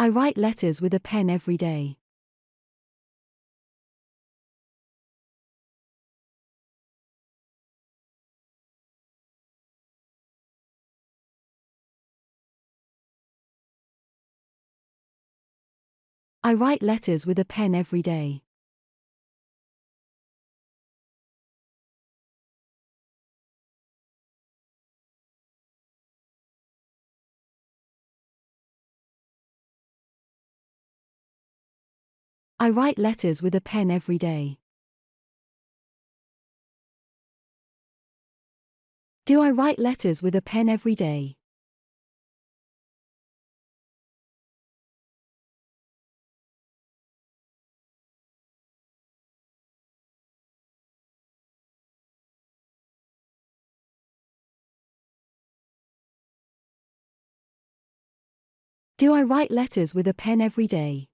I write letters with a pen every day. I write letters with a pen every day. I write letters with a pen every day. Do I write letters with a pen every day? Do I write letters with a pen every day?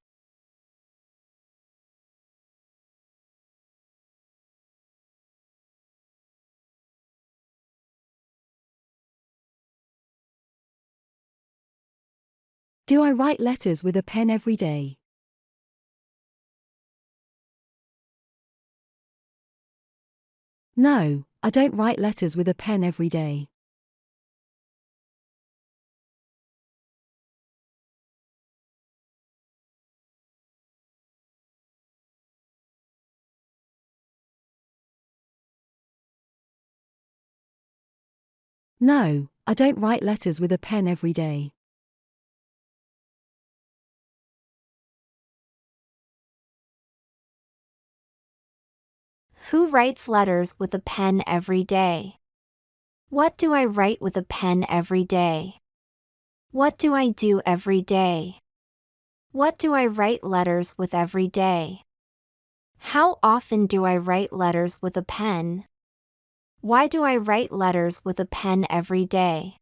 Do I write letters with a pen every day? No, I don't write letters with a pen every day. No, I don't write letters with a pen every day. Who writes letters with a pen every day? What do I write with a pen every day? What do I do every day? What do I write letters with every day? How often do I write letters with a pen? Why do I write letters with a pen every day?